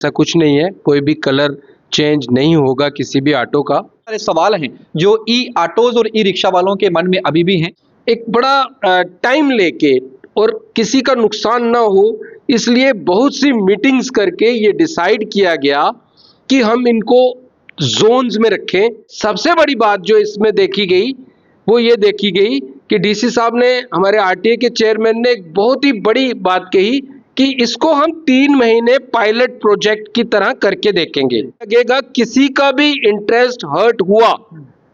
ऐसा कुछ नहीं है, कोई भी कलर चेंज नहीं होगा किसी भी ऑटो का। सारे सवाल हैं जो ई ऑटोज और ई रिक्शा वालों के मन में अभी भी हैं। एक बड़ा टाइम लेके और किसी का नुकसान ना हो, इसलिए बहुत सी मीटिंग्स करके ये डिसाइड किया गया कि हम इनको जोन्स में रखें। सबसे बड़ी बात जो इसमें देखी गई वो ये देखी गई कि डीसी साहब ने, हमारे आरटीए के चेयरमैन ने एक बहुत ही बड़ी बात कही कि इसको हम 3 महीने पायलट प्रोजेक्ट की तरह करके देखेंगे। लगेगा किसी का भी इंटरेस्ट हर्ट हुआ,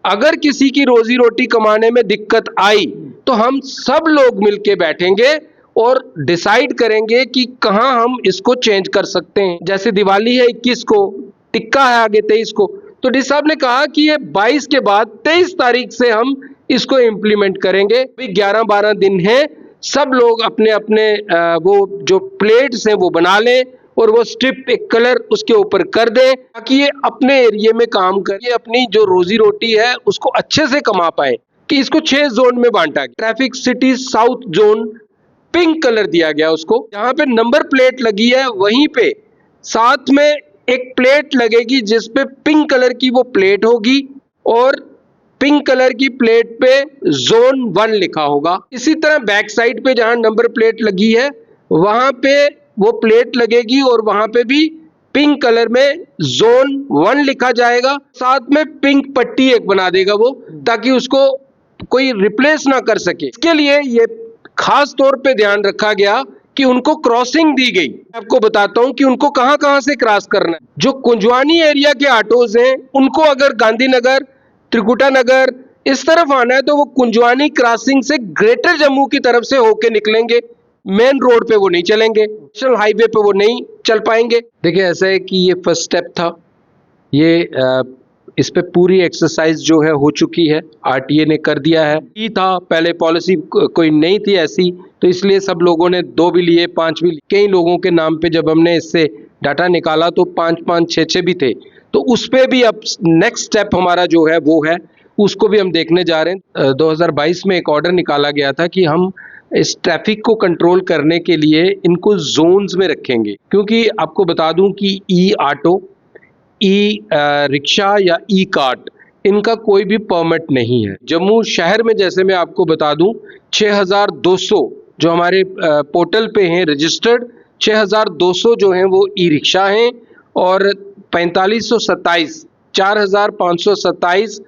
अगर किसी की रोजी रोटी कमाने में दिक्कत आई तो हम सब लोग मिलके बैठेंगे और डिसाइड करेंगे कि कहां हम इसको चेंज कर सकते हैं। जैसे दिवाली है 21 को, टिक्का है आगे 23 को, तो डी साहब ने कहा कि ये 22 के बाद 23 तारीख से हम इसको इम्प्लीमेंट करेंगे। अभी 11-12 दिन है, सब लोग अपने अपने वो जो प्लेट्स हैं वो बना लें और वो स्ट्रिप एक कलर उसके ऊपर कर दें ताकि ये अपने एरिया में काम करे, अपनी जो रोजी रोटी है उसको अच्छे से कमा पाए। कि इसको 6 जोन में बांटा गया। Traffic city south zone pink colour दिया गया उसको, जहां पे नंबर प्लेट लगी है वहीं पे साथ में एक प्लेट लगेगी जिसपे पिंक कलर की वो प्लेट होगी और पिंक कलर की प्लेट पे जोन 1 लिखा होगा। इसी तरह बैक साइड पे जहां नंबर प्लेट लगी है वहां पे वो प्लेट लगेगी और वहां पे भी पिंक कलर में जोन 1 लिखा जाएगा। साथ में पिंक पट्टी एक बना देगा वो, ताकि उसको कोई रिप्लेस ना कर सके। इसके लिए ये खास तौर पे ध्यान रखा गया कि उनको क्रॉसिंग दी गई। आपको बताता हूं कि उनको कहां कहां से क्रॉस करना है। जो कुंजवानी एरिया के ऑटोज हैं उनको अगर गांधीनगर, त्रिकुटा नगर इस तरफ आना है तो वो कुंजवानी क्रॉसिंग से ग्रेटर जम्मू की तरफ से होके निकलेंगे। मेन रोड पे वो नहीं चलेंगे, नेशनल हाईवे पे वो नहीं चल पाएंगे। देखिए ऐसा है कि ये फर्स्ट स्टेप था, ये इस पे पूरी एक्सरसाइज जो है हो चुकी है, आरटीए ने कर दिया है। ये था पहले पॉलिसी कोई नहीं थी ऐसी, तो इसलिए सब लोगों ने 2 भी लिए, 5 भी लिए। कई लोगों के नाम पे जब हमने इससे डाटा निकाला तो 5-5, 6-6 भी थे। तो उस पे भी अब नेक्स्ट स्टेप हमारा जो है वो है, उसको भी हम देखने जा रहे हैं। 2022 में एक ऑर्डर निकाला गया था कि हम इस ट्रैफिक को कंट्रोल करने के लिए इनको जोन्स में रखेंगे, क्योंकि आपको बता दूं कि ई ऑटो, ई रिक्शा या ई कार्ट, इनका कोई भी परमिट नहीं है। जम्मू शहर में जैसे मैं आपको बता दूं 6200 जो हमारे पोर्टल पे हैं रजिस्टर्ड, 6200 जो हैं वो ई रिक्शा हैं और 4527 4527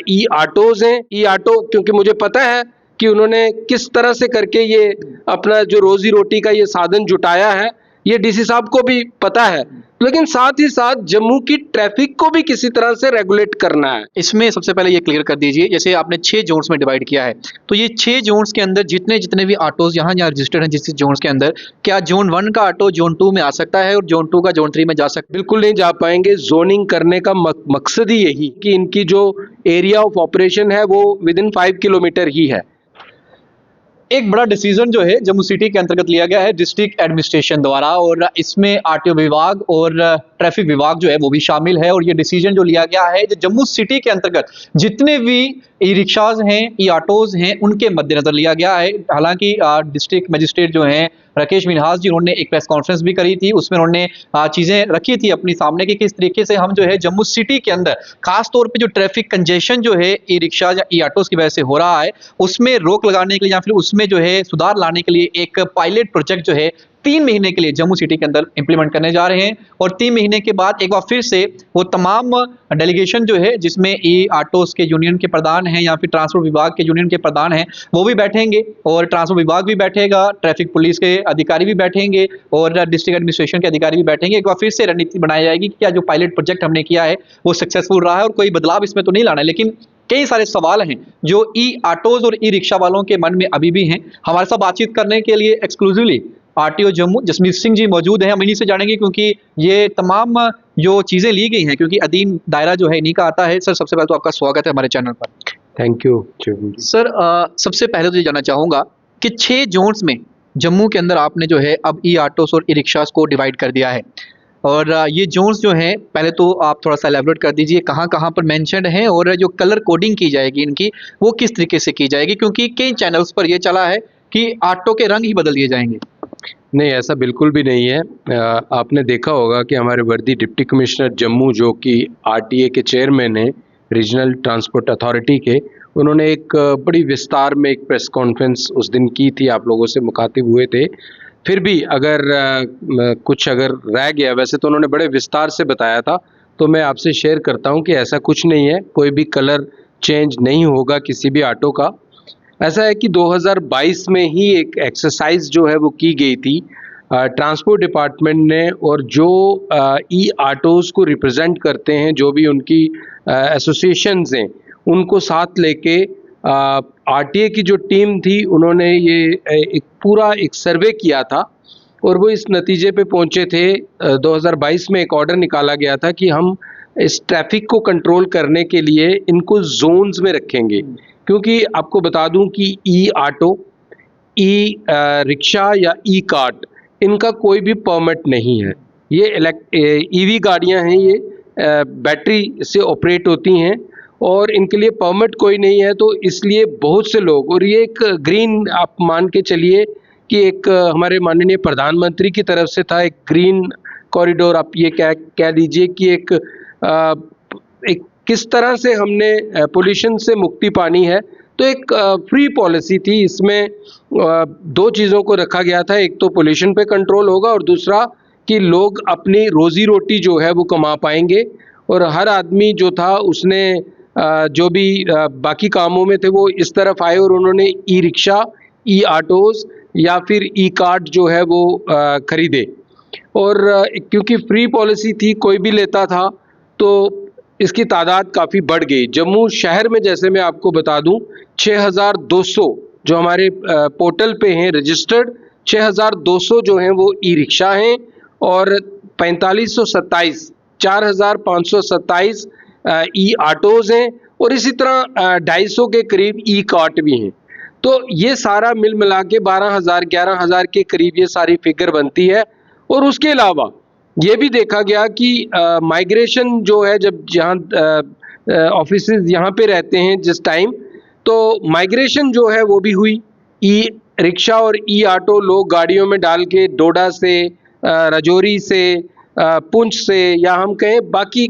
ई ऑटोज हैं। ई ऑटो क्योंकि मुझे पता है कि उन्होंने किस तरह से करके ये अपना जो रोजी रोटी का ये साधन जुटाया है, ये डीसी साहब को भी पता है, लेकिन साथ ही साथ जम्मू की ट्रैफिक को भी किसी तरह से रेगुलेट करना है। इसमें सबसे पहले ये क्लियर कर दीजिए, जैसे आपने 6 जोन्स में डिवाइड किया है, तो ये 6 जोन्स के अंदर जितने जितने भी ऑटोज यहाँ रजिस्टर्ड हैं जिस जोन्स के अंदर, क्या जोन 1 का ऑटो जोन 2 में आ सकता है और जोन 2 का जोन 3 में जा सकता है? बिल्कुल नहीं जा पाएंगे। जोनिंग करने का मकसद ही यही कि इनकी जो एरिया ऑफ ऑपरेशन है वो विद इन 5 किलोमीटर ही है। एक बड़ा डिसीजन जो है जम्मू सिटी के अंतर्गत लिया गया है डिस्ट्रिक्ट एडमिनिस्ट्रेशन द्वारा, और इसमें आरटीओ विभाग और ट्रैफिक विभाग जो है वो भी शामिल है। और ये डिसीजन जो लिया गया है जो जम्मू सिटी के अंतर्गत जितने भी ई रिक्शाज हैं, ई ऑटोज हैं, उनके मद्देनजर लिया गया है। हालांकि डिस्ट्रिक्ट मजिस्ट्रेट जो हैं राकेश मिन्हास जी, उन्होंने एक प्रेस कॉन्फ्रेंस भी करी थी, उसमें उन्होंने चीज़ें रखी थी अपनी सामने कि किस तरीके से हम जो है जम्मू सिटी के अंदर खास तौर पे जो ट्रैफिक कंजेशन जो है ई रिक्शा या ई ऑटोज की वजह से हो रहा है उसमें रोक लगाने के लिए या फिर उसमें जो है सुधार लाने के लिए एक पायलट प्रोजेक्ट जो है 3 महीने के लिए जम्मू सिटी के अंदर इंप्लीमेंट करने जा रहे हैं। और 3 महीने के बाद एक बार फिर से वो तमाम डेलीगेशन जो है जिसमें ई ऑटोज के यूनियन के प्रधान हैं या फिर ट्रांसपोर्ट विभाग के यूनियन के प्रधान हैं वो भी बैठेंगे और ट्रांसपोर्ट विभाग भी बैठेगा, ट्रैफिक पुलिस के अधिकारी भी बैठेंगे और डिस्ट्रिक्ट एडमिनिस्ट्रेशन के अधिकारी भी बैठेंगे। एक बार फिर से रणनीति बनाई जाएगी कि क्या जो पायलट प्रोजेक्ट हमने किया है वो सक्सेसफुल रहा है और कोई बदलाव इसमें तो नहीं लाना है। लेकिन कई सारे सवाल हैं जो ई ऑटोज और ई रिक्शा वालों के मन में अभी भी हैं। हमारे साथ बातचीत करने के लिए एक्सक्लूसिवली आरटीओ जम्मू जसमीत सिंह जी मौजूद हैं। हम इन्हीं से जानेंगे क्योंकि ये तमाम जो चीज़ें ली गई हैं, क्योंकि अदीम दायरा जो है इन्हीं का आता है। सर सबसे पहले तो आपका स्वागत है हमारे चैनल पर। Thank you sir. सबसे पहले तो ये जानना चाहूँगा कि 6 जोन्स में जम्मू के अंदर आपने जो है अब ई ऑटोस और ई रिक्शास को डिवाइड कर दिया है, और ये जोन्स जो हैं पहले तो आप थोड़ा सा एलैबोरेट कर दीजिए कहाँ कहाँ पर मेंशन्ड हैं और जो कलर कोडिंग की जाएगी इनकी वो किस तरीके से की जाएगी, क्योंकि कई चैनल्स पर ये चला है कि ऑटो के रंग ही बदल दिए जाएंगे। नहीं, ऐसा बिल्कुल भी नहीं है। आपने देखा होगा कि हमारे वर्दी डिप्टी कमिश्नर जम्मू, जो कि आरटीए के चेयरमैन हैं, रीजनल ट्रांसपोर्ट अथॉरिटी के, उन्होंने एक बड़ी विस्तार में एक प्रेस कॉन्फ्रेंस उस दिन की थी, आप लोगों से मुखातिब हुए थे। फिर भी अगर कुछ अगर रह गया, वैसे तो उन्होंने बड़े विस्तार से बताया था, तो मैं आपसे शेयर करता हूं कि ऐसा कुछ नहीं है, कोई भी कलर चेंज नहीं होगा किसी भी ऑटो का। ऐसा है कि 2022 में ही एक एक्सरसाइज जो है वो की गई थी ट्रांसपोर्ट डिपार्टमेंट ने, और जो ई ऑटोज़ को रिप्रेजेंट करते हैं, जो भी उनकी एसोसिएशंस हैं, उनको साथ लेके आरटीए की जो टीम थी, उन्होंने ये एक पूरा एक सर्वे किया था और वो इस नतीजे पे पहुंचे थे। 2022 में एक ऑर्डर निकाला गया था कि हम इस ट्रैफिक को कंट्रोल करने के लिए इनको जोन्स में रखेंगे, क्योंकि आपको बता दूं कि ई ऑटो, ई रिक्शा या ई कार्ट, इनका कोई भी परमिट नहीं है। ये ईवी गाड़ियां हैं, ये बैटरी से ऑपरेट होती हैं और इनके लिए परमिट कोई नहीं है। तो इसलिए बहुत से लोग, और ये एक ग्रीन, आप मान के चलिए कि एक हमारे माननीय प्रधानमंत्री की तरफ से था, एक ग्रीन कॉरिडोर, आप ये कह लीजिए कि एक किस तरह से हमने पोल्यूशन से मुक्ति पानी है। तो एक फ्री पॉलिसी थी, इसमें दो चीज़ों को रखा गया था, एक तो पोल्यूशन पे कंट्रोल होगा और दूसरा कि लोग अपनी रोजी रोटी जो है वो कमा पाएंगे। और हर आदमी जो था उसने जो भी बाकी कामों में थे वो इस तरफ आए और उन्होंने ई रिक्शा, ई ऑटोज़ या फिर ई कार्ट जो है वो खरीदे। और क्योंकि फ्री पॉलिसी थी, कोई भी लेता था, तो इसकी तादाद काफ़ी बढ़ गई। जम्मू शहर में, जैसे मैं आपको बता दूं, 6200 जो हमारे पोर्टल पे हैं रजिस्टर्ड, 6200 जो हैं वो ई रिक्शा हैं और 4527 4527 ई ऑटोज़ हैं और इसी तरह 250 के करीब ई कार्ट भी हैं। तो ये सारा मिल मिला के 11,000 के करीब ये सारी फिगर बनती है। और उसके अलावा ये भी देखा गया कि माइग्रेशन जो है, जब जहाँ ऑफिसेज यहाँ पे रहते हैं जिस टाइम, तो माइग्रेशन जो है वो भी हुई। ई रिक्शा और ई ऑटो लोग गाड़ियों में डाल के डोडा से, राजौरी से, पुंछ से, या हम कहें बाकी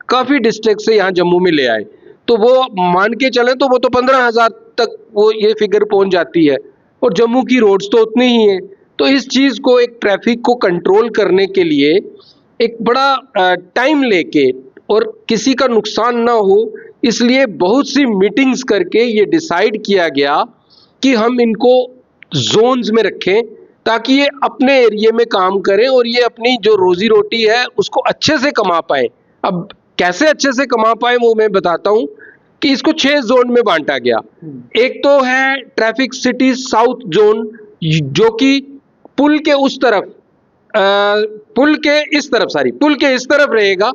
काफ़ी डिस्ट्रिक्ट से यहाँ जम्मू में ले आए। तो वो मान के चलें तो वो तो 15,000 तक वो ये फिगर पहुँच जाती है, और जम्मू की रोड्स तो उतनी ही हैं। तो इस चीज़ को, एक ट्रैफिक को कंट्रोल करने के लिए एक बड़ा टाइम लेके और किसी का नुकसान ना हो, इसलिए बहुत सी मीटिंग्स करके ये डिसाइड किया गया कि हम इनको जोन्स में रखें, ताकि ये अपने एरिया में काम करें और ये अपनी जो रोजी रोटी है उसको अच्छे से कमा पाए। अब कैसे अच्छे से कमा पाए वो मैं बताता हूँ कि इसको 6 जोन में बांटा गया। एक तो है ट्रैफिक सिटी साउथ जोन, जो कि पुल के उस तरफ, पुल के इस तरफ रहेगा।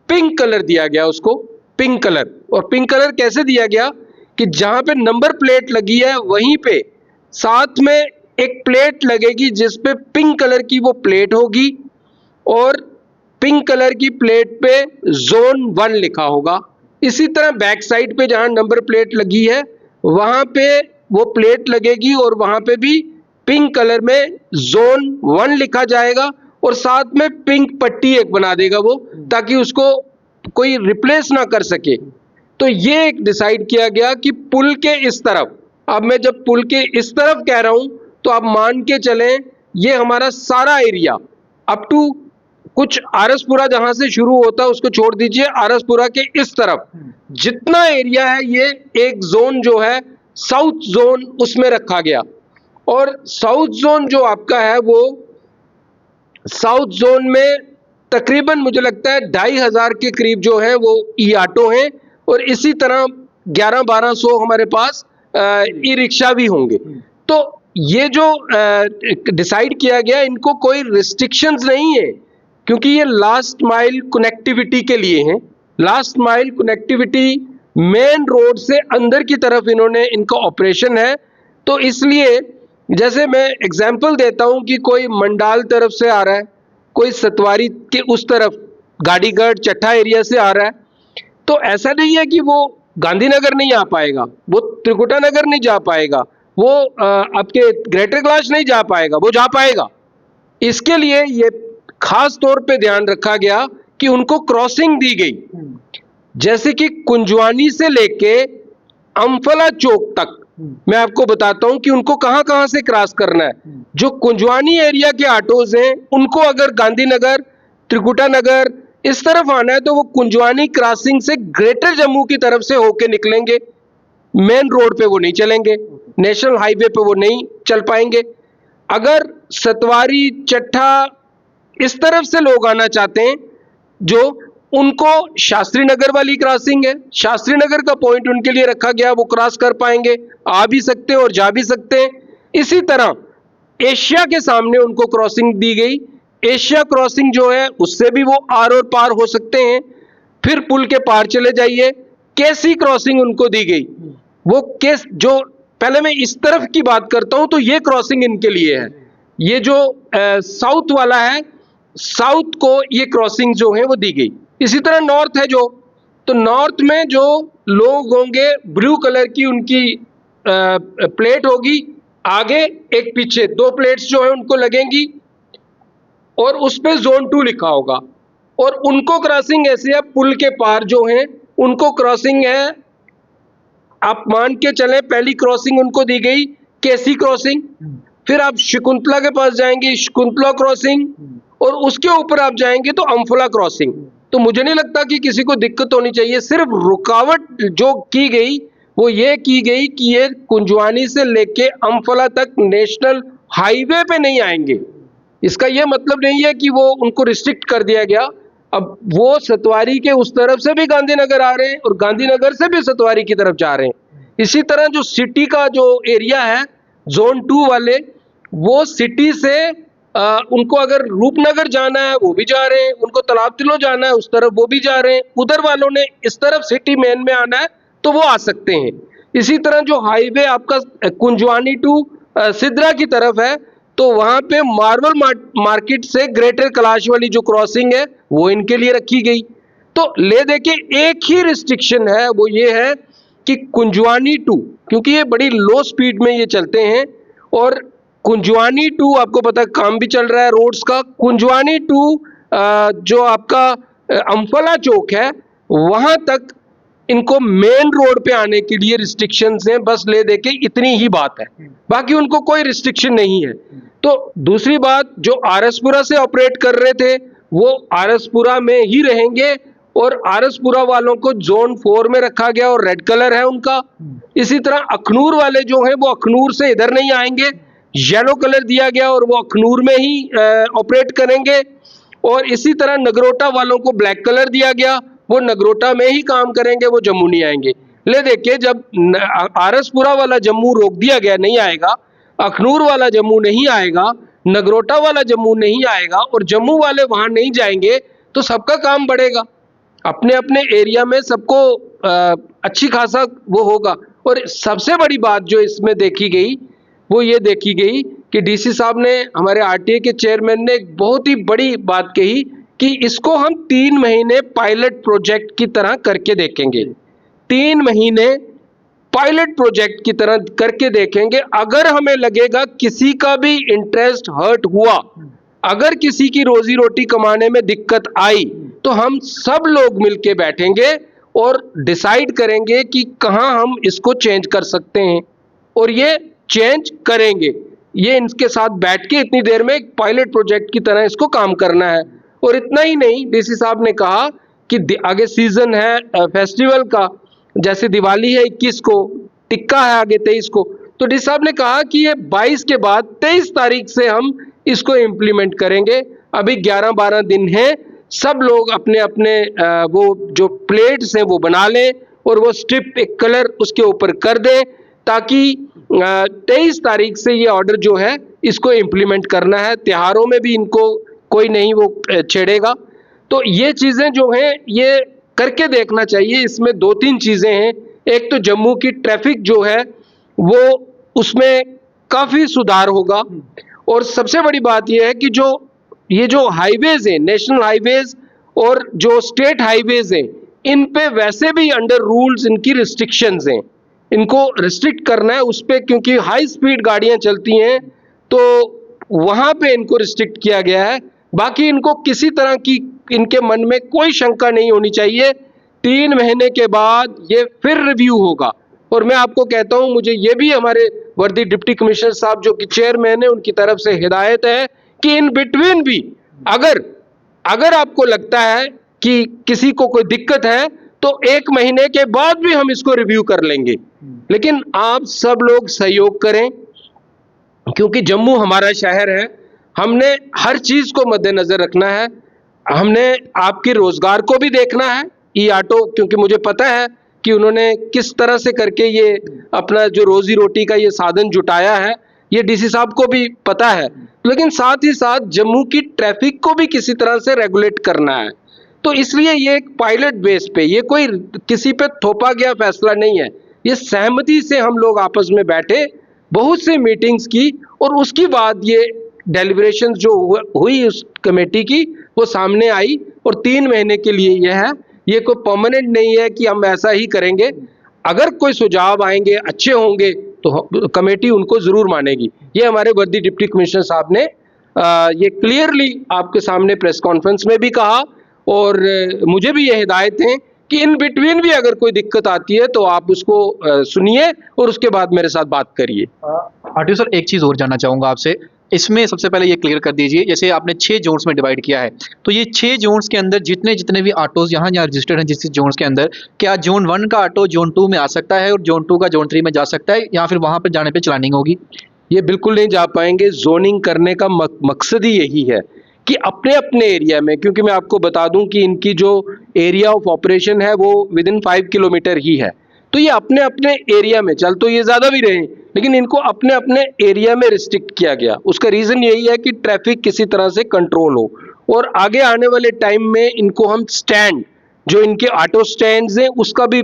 पिंक कलर दिया गया उसको, पिंक कलर। और पिंक कलर कैसे दिया गया कि जहां पे नंबर प्लेट लगी है वहीं पे साथ में एक प्लेट लगेगी जिस पे पिंक कलर की वो प्लेट होगी, और पिंक कलर की प्लेट पे जोन 1 लिखा होगा। इसी तरह बैक साइड पे जहां नंबर प्लेट लगी है वहां पे वो प्लेट लगेगी और वहां पे भी पिंक कलर में जोन 1 लिखा जाएगा, और साथ में पिंक पट्टी एक बना देगा वो, ताकि उसको कोई रिप्लेस ना कर सके। तो ये एक डिसाइड किया गया कि पुल के इस तरफ, अब मैं जब पुल के इस तरफ कह रहा हूं तो आप मान के चलें ये हमारा सारा एरिया अप टू कुछ आरसपुरा जहां से शुरू होता है उसको छोड़ दीजिए, आरसपुरा के इस तरफ जितना एरिया है ये एक जोन जो है साउथ जोन उसमें रखा गया। और साउथ जोन जो आपका है वो साउथ जोन में तकरीबन मुझे लगता है 2,500 के करीब जो है वो ई ऑटो हैं, और इसी तरह 1100-1200 हमारे पास ई रिक्शा भी होंगे। तो ये जो डिसाइड किया गया, इनको कोई रिस्ट्रिक्शंस नहीं है, क्योंकि ये लास्ट माइल कनेक्टिविटी के लिए हैं। Last mile connectivity main road से अंदर की तरफ इन्होंने, इनका ऑपरेशन है। तो इसलिए जैसे मैं एग्जांपल देता हूं कि कोई मंडाल तरफ से आ रहा है, कोई सतवारी के उस तरफ गाड़ीगढ़ चट्टा एरिया से आ रहा है, तो ऐसा नहीं है कि वो गांधीनगर नहीं आ पाएगा, वो त्रिकुटा नगर नहीं जा पाएगा, वो आपके ग्रेटर कैलाश नहीं जा पाएगा, वो जा पाएगा। इसके लिए ये खास तौर पे ध्यान रखा गया कि उनको क्रॉसिंग दी गई, जैसे कि कुंजवानी से लेके अम्फला चौक तक। मैं आपको बताता हूं कि उनको कहां कहां से क्रॉस करना है। जो कुंजवानी एरिया के ऑटोज हैं उनको अगर गांधीनगर, त्रिकुटा नगर इस तरफ आना है तो वो कुंजवानी क्रॉसिंग से ग्रेटर जम्मू की तरफ से होके निकलेंगे। मेन रोड पे वो नहीं चलेंगे, नेशनल हाईवे पे वो नहीं चल पाएंगे। अगर सतवारी, चट्टा इस तरफ से लोग आना चाहते हैं, जो उनको शास्त्री नगर वाली क्रॉसिंग है, शास्त्री नगर का पॉइंट उनके लिए रखा गया, वो क्रॉस कर पाएंगे, आ भी सकते हैं और जा भी सकते हैं। इसी तरह एशिया के सामने उनको क्रॉसिंग दी गई। एशिया क्रॉसिंग जो है उससे भी वो आर और पार हो सकते हैं। फिर पुल के पार चले जाइए, केसी क्रॉसिंग उनको दी गई। वो केस जो पहले मैं इस तरफ की बात करता हूं तो ये क्रॉसिंग इनके लिए है। ये जो साउथ वाला है, साउथ को ये क्रॉसिंग जो है वो दी गई। इसी तरह नॉर्थ है जो, तो नॉर्थ में जो लोग होंगे ब्लू कलर की उनकी प्लेट होगी, आगे एक पीछे, दो प्लेट्स जो है उनको लगेंगी और उस पे जोन 2 लिखा होगा। और उनको क्रॉसिंग ऐसे है, पुल के पार जो है उनको क्रॉसिंग है, आप मान के चलें पहली क्रॉसिंग उनको दी गई केसी क्रॉसिंग, फिर आप शकुंतला के पास जाएंगे शकुंतला क्रॉसिंग, और उसके ऊपर आप जाएंगे तो अम्फला क्रॉसिंग। तो मुझे नहीं लगता कि किसी को दिक्कत होनी चाहिए। सिर्फ रुकावट जो की गई वो ये की गई कि ये कुंजवानी से लेके अम्फला तक नेशनल हाईवे पे नहीं आएंगे। इसका ये मतलब नहीं है कि वो उनको रिस्ट्रिक्ट कर दिया गया। अब वो सतवारी के उस तरफ से भी गांधीनगर आ रहे हैं और गांधीनगर से भी सतवारी की तरफ जा रहे हैं। इसी तरह जो सिटी का जो एरिया है जोन 2 वाले, वो सिटी से उनको अगर रूपनगर जाना है वो भी जा रहे हैं, उनको तालाब तिलो जाना है उस तरफ वो भी जा रहे हैं। उधर वालों ने इस तरफ सिटी मेन में आना है तो वो आ सकते हैं। इसी तरह जो हाईवे आपका कुंजवानी टू सिद्रा की तरफ है तो वहां पे मार्बल मार्केट से ग्रेटर कैलाश वाली जो क्रॉसिंग है वो इनके लिए रखी गई। तो ले देखिए एक ही रिस्ट्रिक्शन है, वो ये है कि कुंजवानी टू, क्योंकि ये बड़ी लो स्पीड में ये चलते हैं और कुंजवानी टू आपको पता है काम भी चल रहा है रोड्स का। कुंजवानी टू जो आपका अम्फला चौक है वहां तक इनको मेन रोड पे आने के लिए रिस्ट्रिक्शंस हैं। बस ले देके इतनी ही बात है, बाकी उनको कोई रिस्ट्रिक्शन नहीं है। तो दूसरी बात, जो आरएसपुरा से ऑपरेट कर रहे थे वो आरएसपुरा में ही रहेंगे और आरएसपुरा वालों को जोन 4 में रखा गया और रेड कलर है उनका। इसी तरह अखनूर वाले जो हैं वो अखनूर से इधर नहीं आएंगे, येलो कलर दिया गया और वो अखनूर में ही ऑपरेट करेंगे। और इसी तरह नगरोटा वालों को ब्लैक कलर दिया गया, वो नगरोटा में ही काम करेंगे, वो जम्मू नहीं आएंगे। ले देखिए जब आरएसपुरा वाला जम्मू रोक दिया गया, नहीं आएगा, अखनूर वाला जम्मू नहीं आएगा, नगरोटा वाला जम्मू नहीं आएगा और जम्मू वाले वहां नहीं जाएंगे तो सबका काम बढ़ेगा, अपने अपने एरिया में सबको अच्छी खासा वो होगा। और सबसे बड़ी बात जो इसमें देखी गई वो ये देखी गई कि डीसी साहब ने, हमारे आरटीए के चेयरमैन ने एक बहुत ही बड़ी बात कही कि इसको हम 3 महीने पायलट प्रोजेक्ट की तरह करके देखेंगे। 3 महीने पायलट प्रोजेक्ट की तरह करके देखेंगे। अगर हमें लगेगा किसी का भी इंटरेस्ट हर्ट हुआ, अगर किसी की रोजी रोटी कमाने में दिक्कत आई, तो हम सब लोग मिलके बैठेंगे और डिसाइड करेंगे कि कहां हम इसको चेंज कर सकते हैं और ये चेंज करेंगे। ये इनके साथ बैठ के इतनी देर में एक पायलट प्रोजेक्ट की तरह इसको काम करना है। और इतना ही नहीं, डीसी साहब ने कहा कि आगे सीजन है फेस्टिवल का, जैसे दिवाली है 21 को, टिक्का है आगे 23 को, तो डीसी साहब ने कहा कि ये 22 के बाद 23 तारीख से हम इसको इम्प्लीमेंट करेंगे। अभी 11-12 दिन हैं, सब लोग अपने अपने वो जो प्लेट्स हैं वो बना लें और वो स्ट्रिप एक कलर उसके ऊपर कर दें, ताकि 23 तारीख से ये ऑर्डर जो है इसको इम्प्लीमेंट करना है। त्योहारों में भी इनको कोई नहीं वो छेड़ेगा। तो ये चीज़ें जो हैं ये करके देखना चाहिए। इसमें 2-3 चीज़ें हैं। एक तो जम्मू की ट्रैफिक जो है वो उसमें काफ़ी सुधार होगा और सबसे बड़ी बात यह है कि ये जो हाईवेज़ हैं, नेशनल हाईवेज़ और जो स्टेट हाईवेज़ हैं, इन पे वैसे भी अंडर रूल्स इनकी रिस्ट्रिक्शंस हैं, इनको रिस्ट्रिक्ट करना है उस पर, क्योंकि हाई स्पीड गाड़ियां चलती हैं तो वहां पे इनको रिस्ट्रिक्ट किया गया है। बाकी इनको किसी तरह की इनके मन में कोई शंका नहीं होनी चाहिए। 3 महीने के बाद ये फिर रिव्यू होगा। और मैं आपको कहता हूं, मुझे ये भी हमारे वर्दी डिप्टी कमिश्नर साहब जो कि चेयरमैन है, उनकी तरफ से हिदायत है कि इन बिटवीन भी अगर आपको लगता है कि किसी को कोई दिक्कत है तो 1 महीने के बाद भी हम इसको रिव्यू कर लेंगे। लेकिन आप सब लोग सहयोग करें, क्योंकि जम्मू हमारा शहर है। हमने हर चीज को मद्देनजर रखना है। हमने आपके रोजगार को भी देखना है। ई ऑटो, क्योंकि मुझे पता है कि उन्होंने किस तरह से करके ये अपना जो रोजी रोटी का ये साधन जुटाया है, ये डीसी साहब को भी पता है। लेकिन साथ ही साथ जम्मू की ट्रैफिक को भी किसी तरह से रेगुलेट करना है। तो इसलिए ये एक पायलट बेस पे, ये कोई किसी पे थोपा गया फैसला नहीं है। ये सहमति से हम लोग आपस में बैठे, बहुत से मीटिंग्स की, और उसके बाद ये डेलिब्रेशंस जो हुई उस कमेटी की, वो सामने आई। और 3 महीने के लिए यह है, ये कोई परमानेंट नहीं है कि हम ऐसा ही करेंगे। अगर कोई सुझाव आएंगे अच्छे होंगे तो कमेटी उनको जरूर मानेगी। ये हमारे वर्दी डिप्टी कमिश्नर साहब ने ये क्लियरली आपके सामने प्रेस कॉन्फ्रेंस में भी कहा, और मुझे भी ये हिदायत है कि इन बिटवीन भी अगर कोई दिक्कत आती है तो आप उसको सुनिए और उसके बाद मेरे साथ बात करिए। आरटीओ सर, एक चीज़ और जानना चाहूँगा आपसे। इसमें सबसे पहले ये क्लियर कर दीजिए, जैसे आपने 6 जोन्स में डिवाइड किया है, तो ये 6 जोन्स के अंदर जितने भी ऑटोज यहाँ रजिस्टर्ड हैं जिस जोन्स के अंदर, क्या जोन 1 का ऑटो जोन 2 में आ सकता है और जोन 2 का जोन 3 में जा सकता है, या फिर वहाँ पर जाने पर चलानिंग होगी? ये बिल्कुल नहीं जा पाएंगे। जोनिंग करने का मकसद ही यही है कि अपने अपने एरिया में, क्योंकि मैं आपको बता दूं कि इनकी जो एरिया ऑफ ऑपरेशन है वो विदिन 5 किलोमीटर ही है। तो ये अपने अपने एरिया में, चल तो ये ज़्यादा भी रहे, लेकिन इनको अपने अपने एरिया में रिस्ट्रिक्ट किया गया। उसका रीज़न यही है कि ट्रैफिक किसी तरह से कंट्रोल हो। और आगे आने वाले टाइम में इनको हम स्टैंड, जो इनके ऑटो स्टैंड्स हैं, उसका भी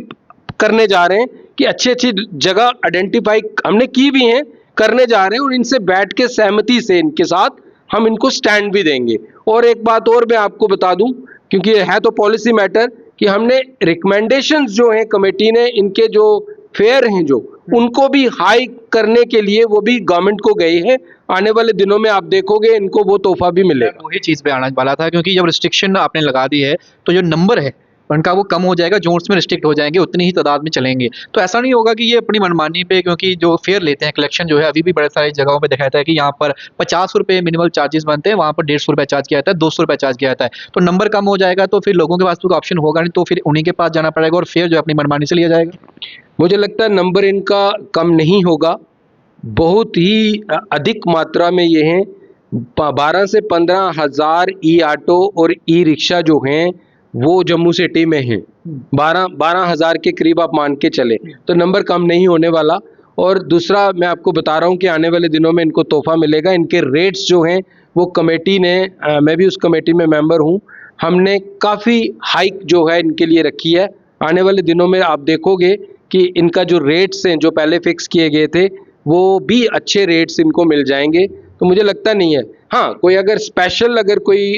करने जा रहे हैं कि अच्छी अच्छी जगह आइडेंटिफाई हमने की भी हैं, करने जा रहे हैं। और इनसे बैठ के सहमति से इनके साथ हम इनको स्टैंड भी देंगे। और एक बात और मैं आपको बता दूं, क्योंकि ये है तो पॉलिसी मैटर, कि हमने रिकमेंडेशंस जो हैं कमेटी ने, इनके जो फेयर हैं जो, उनको भी हाई करने के लिए वो भी गवर्नमेंट को गए हैं। आने वाले दिनों में आप देखोगे इनको वो तोहफा भी मिलेगा। वही चीज़ पे आना वाला था, क्योंकि जब रिस्ट्रिक्शन आपने लगा दी है तो जो नंबर है उनका वो कम हो जाएगा, जोन्स में रिस्ट्रिक्ट हो जाएंगे, उतनी ही तादाद में चलेंगे। तो ऐसा नहीं होगा कि ये अपनी मनमानी पे, क्योंकि जो फेयर लेते हैं, कलेक्शन जो है अभी भी बड़े सारी जगहों पे दिखाया जाता है कि यहाँ पर 50 रुपये मिनिमल चार्जेस बनते हैं, वहाँ पर 150 रुपये चार्ज किया जाता है, 200 रुपये चार्ज किया जाता है। तो नंबर कम हो जाएगा तो फिर लोगों के पास तो ऑप्शन होगा नहीं, तो फिर उन्हीं के पास जाना पड़ेगा और फेयर जो अपनी मनमानी से लिया जाएगा। मुझे लगता है नंबर इनका कम नहीं होगा, बहुत ही अधिक मात्रा में ये हैं। 12 से 15 हज़ार ई ऑटो और ई रिक्शा जो हैं वो जम्मू सिटी में हैं। 12 हज़ार के करीब आप मान के चले, तो नंबर कम नहीं होने वाला। और दूसरा मैं आपको बता रहा हूँ कि आने वाले दिनों में इनको तोहफा मिलेगा। इनके रेट्स जो हैं वो कमेटी ने, मैं भी उस कमेटी में मेंबर हूँ, हमने काफ़ी हाइक जो है इनके लिए रखी है। आने वाले दिनों में आप देखोगे कि इनका जो रेट्स हैं जो पहले फिक्स किए गए थे वो भी अच्छे रेट्स इनको मिल जाएंगे। तो मुझे लगता नहीं है, हाँ कोई अगर स्पेशल अगर कोई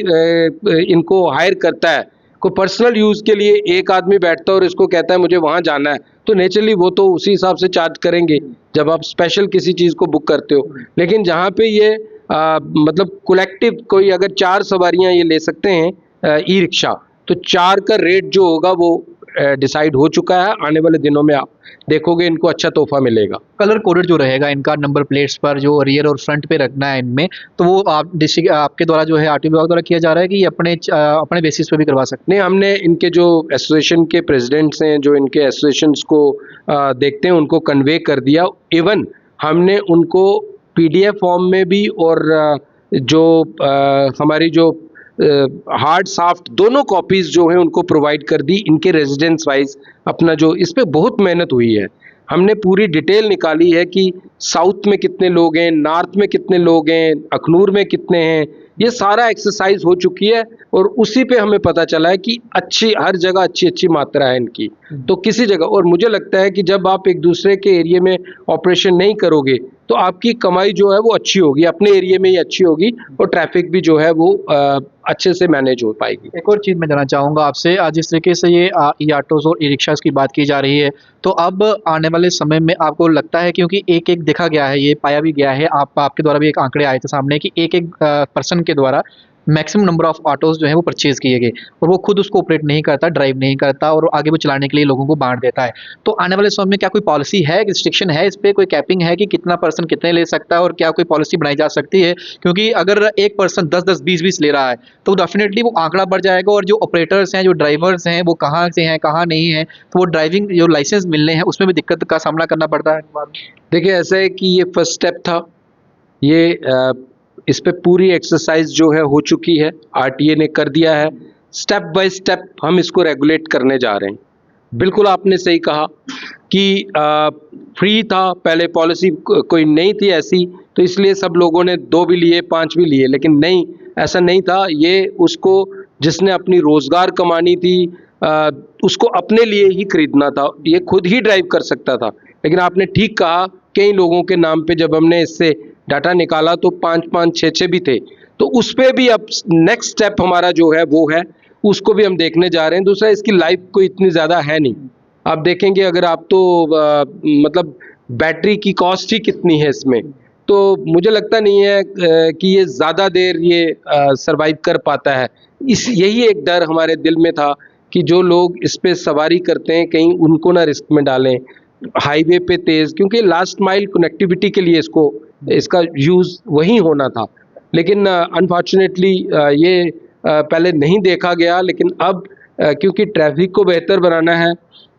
इनको हायर करता है, कोई पर्सनल यूज़ के लिए एक आदमी बैठता है और इसको कहता है मुझे वहाँ जाना है, तो नेचुरली वो तो उसी हिसाब से चार्ज करेंगे जब आप स्पेशल किसी चीज़ को बुक करते हो। लेकिन जहाँ पे ये मतलब कलेक्टिव कोई अगर 4 सवारियाँ ये ले सकते हैं ई रिक्शा, तो 4 का रेट जो होगा वो डिसाइड हो चुका है। आने वाले दिनों में आप देखोगे इनको अच्छा तोहफा मिलेगा। कलर कोडेड जो रहेगा इनका नंबर प्लेट्स पर, जो रियर और फ्रंट पे रखना है इनमें, तो वो आप डिस्ट्रिक्ट आपके द्वारा जो है आरटीओ विभाग द्वारा किया जा रहा है कि ये अपने बेसिस पे भी करवा सकते नहीं, हमने इनके जो एसोसिएशन के प्रेसिडेंट्स हैं, जो इनके एसोसिएशंस को देखते हैं, उनको कन्वे कर दिया। इवन हमने उनको PDF फॉर्म में भी और जो हमारी जो हार्ड सॉफ्ट दोनों कॉपीज़ जो हैं उनको प्रोवाइड कर दी इनके रेजिडेंस वाइज। अपना जो इस पे बहुत मेहनत हुई है, हमने पूरी डिटेल निकाली है कि साउथ में कितने लोग हैं, नॉर्थ में कितने लोग हैं, अखनूर में कितने हैं, ये सारा एक्सरसाइज हो चुकी है। और उसी पे हमें पता चला है कि अच्छी हर जगह अच्छी मात्रा है इनकी। तो किसी जगह, और मुझे लगता है कि जब आप एक दूसरे के एरिया में ऑपरेशन नहीं करोगे तो आपकी कमाई जो है वो अच्छी होगी, अपने एरिया में ही अच्छी होगी, और ट्रैफिक भी जो है वो अच्छे से मैनेज हो पाएगी। एक और चीज़ मैं जानना चाहूँगा आपसे, जिस तरीके से ये ई ऑटोज़ और ई रिक्शाज़ की बात की जा रही है, तो अब आने वाले समय में आपको लगता है, क्योंकि एक-एक देखा गया है, ये पाया भी गया है, आपके द्वारा भी एक आंकड़े आए थे सामने कि एक-एक पर्सन के द्वारा मैक्सिमम नंबर ऑफ ऑटोज़ जो हैं वो परचेज़ किए गए, और वो खुद उसको ऑपरेट नहीं करता, ड्राइव नहीं करता, और आगे वो चलाने के लिए लोगों को बाँट देता है। तो आने वाले समय में क्या कोई पॉलिसी है, रिस्ट्रिक्शन है इस पे, कोई कैपिंग है कि कितना पर्सन कितने ले सकता है, और क्या कोई पॉलिसी बनाई जा सकती है? क्योंकि अगर एक पर्सन 10-10, 20-20 ले रहा है, तो डेफ़िनेटली वो आंकड़ा बढ़ जाएगा, और जो ऑपरेटर्स हैं, जो ड्राइवर्स हैं, वो कहाँ से हैं, कहाँ नहीं हैं, तो वो ड्राइविंग जो लाइसेंस मिलने हैं, उसमें भी दिक्कत का सामना करना पड़ता है बाद में। देखिए, ऐसा है कि ये फर्स्ट स्टेप था, ये इस पे पूरी एक्सरसाइज जो है हो चुकी है, आरटीए ने कर दिया है। स्टेप बाय स्टेप हम इसको रेगुलेट करने जा रहे हैं। बिल्कुल आपने सही कहा कि फ्री था, पहले पॉलिसी कोई नहीं थी ऐसी, तो इसलिए सब लोगों ने 2 भी लिए, 5 भी लिए, लेकिन नहीं, ऐसा नहीं था। ये उसको जिसने अपनी रोजगार कमानी थी, उसको अपने लिए ही खरीदना था, ये खुद ही ड्राइव कर सकता था। लेकिन आपने ठीक कहा, कई लोगों के नाम पे जब हमने इससे डाटा निकाला तो 5-5, 6-6 भी थे। तो उस पे भी अब नेक्स्ट स्टेप हमारा जो है वो है, उसको भी हम देखने जा रहे हैं। दूसरा, इसकी लाइफ कोई इतनी ज़्यादा है नहीं। आप देखेंगे अगर आप तो मतलब बैटरी की कॉस्ट ही कितनी है इसमें, तो मुझे लगता नहीं है कि ये ज़्यादा देर ये सर्वाइव कर पाता है। यही एक डर हमारे दिल में था कि जो लोग इस पे सवारी करते हैं, कहीं उनको ना रिस्क में डालें। हाईवे पे तेज़, क्योंकि लास्ट माइल कनेक्टिविटी के लिए इसका यूज़ वही होना था, लेकिन अनफॉर्चुनेटली ये पहले नहीं देखा गया। लेकिन अब क्योंकि ट्रैफिक को बेहतर बनाना है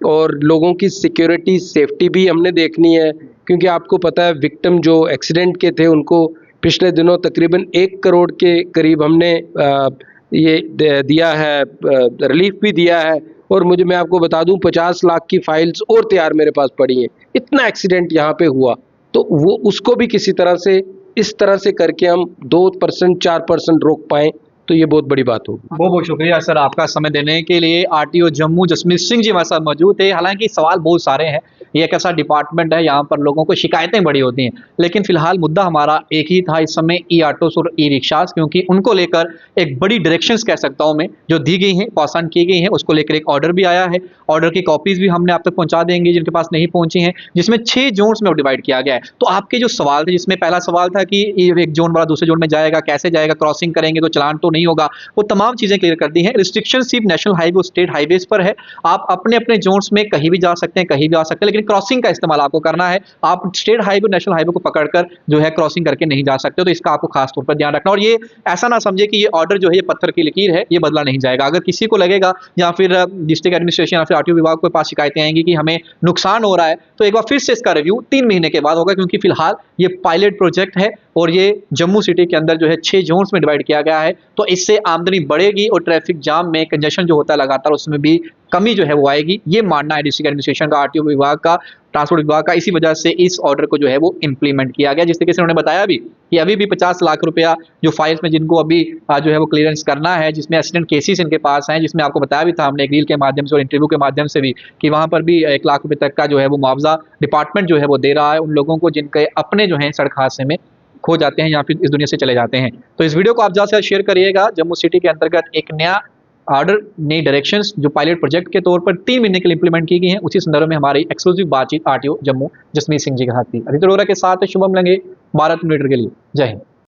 और लोगों की सिक्योरिटी, सेफ्टी भी हमने देखनी है, क्योंकि आपको पता है विक्टिम जो एक्सीडेंट के थे, उनको पिछले दिनों तकरीबन 1 करोड़ के करीब हमने ये दिया है, रिलीफ भी दिया है। और मैं आपको बता दूं, 50 लाख की फाइल्स और तैयार मेरे पास पड़ी हैं। इतना एक्सीडेंट यहाँ पे हुआ, तो वो उसको भी किसी तरह से, इस तरह से करके हम 2%, 4% रोक पाएँ, तो ये बहुत बड़ी बात होगी। बहुत बहुत शुक्रिया सर आपका समय देने के लिए। आरटीओ जम्मू जसमीत सिंह जी हमारे साथ मौजूद थे। हालांकि सवाल बहुत सारे हैं, ये एक ऐसा डिपार्टमेंट है यहाँ पर लोगों को शिकायतें बड़ी होती हैं, लेकिन फिलहाल मुद्दा हमारा एक ही था इस समय, ई ऑटोस और ई रिक्शास, क्योंकि उनको लेकर एक बड़ी डायरेक्शंस कह सकता हूँ मैं जो दी गई हैं, पास ऑन की गई हैं, उसको लेकर एक ऑर्डर भी आया है। ऑर्डर की कॉपीज भी हमने आप तक पहुंचा देंगे जिनके पास नहीं पहुंची हैं, जिसमें 6 जोन्स में डिवाइड किया गया है। तो आपके जो सवाल थे, जिसमें पहला सवाल था कि एक जोन वाला दूसरे जोन में जाएगा, कैसे जाएगा, क्रॉसिंग करेंगे तो चलान तो नहीं होगा, वो तमाम चीजें क्लियर कर दी हैं। रिस्ट्रिक्शन सिर्फ नेशनल हाईवे और स्टेट हाईवेज पर है। आप अपने अपने जोन्स में कहीं भी जा सकते हैं, कहीं भी आ सकते हैं, लेकिन क्रॉसिंग का इस्तेमाल आपको करना है। आप स्टेट हाईवे, नेशनल हाईवे को पकड़कर जो है क्रॉसिंग करके नहीं जा सकते, तो इसका आपको खास तौर पर ध्यान रखना। और ये ऐसा ना समझे कि ये ऑर्डर जो है ये पत्थर की लकीर है, ये बदला नहीं जाएगा। अगर किसी को लगेगा या फिर डिस्ट्रिक्ट एडमिनिस्ट्रेशन या फिर आरटीओ विभाग के पास शिकायतें आएंगी कि हमें नुकसान हो रहा है, तो एक बार फिर से इसका रिव्यू 3 महीने के बाद होगा, क्योंकि फिलहाल ये पायलट प्रोजेक्ट है और ये जम्मू सिटी के अंदर जो है 6 जोन्स में डिवाइड किया गया है। तो इससे आमदनी बढ़ेगी और ट्रैफिक जाम में कंजेशन जो होता है लगातार, उसमें भी कमी जो है वो आएगी। ये मानना है डिस्ट्रिक्ट एडमिनिस्ट्रेशन का, आरटीओ विभाग का, ट्रांसपोर्ट विभाग का। इसी वजह से इस ऑर्डर को जो है वो इंप्लीमेंट किया गया। जिस तरीके से उन्होंने बताया भी कि अभी भी 50 लाख रुपया जो फाइल्स में जिनको अभी जो है वो क्लियरेंस करना है, जिसमें एक्सीडेंट केसेस इनके पास हैं, जिसमें आपको बताया भी था हमने एक रील के माध्यम से और इंटरव्यू के माध्यम से भी कि वहाँ पर भी 1 लाख रुपये तक का जो है वो मुआवजा डिपार्टमेंट जो है वो दे रहा है उन लोगों को जिनके अपने जो है सड़क हादसे में खो जाते हैं या फिर इस दुनिया से चले जाते हैं। तो इस वीडियो को आप ज़्यादा से ज़्यादा शेयर करिएगा। जम्मू सिटी के अंतर्गत एक नया ऑर्डर, नई डायरेक्शंस जो पायलट प्रोजेक्ट के तौर पर 3 महीने के लिए इंप्लीमेंट की गई हैं, उसी संदर्भ में हमारी एक्सक्लूसिव बातचीत आरटीओ जम्मू जसमीत सिंह जी के साथ थी। अदिति अरोड़ा के साथ शुभम लंगे, भारत मीटर के लिए। जय हिंद।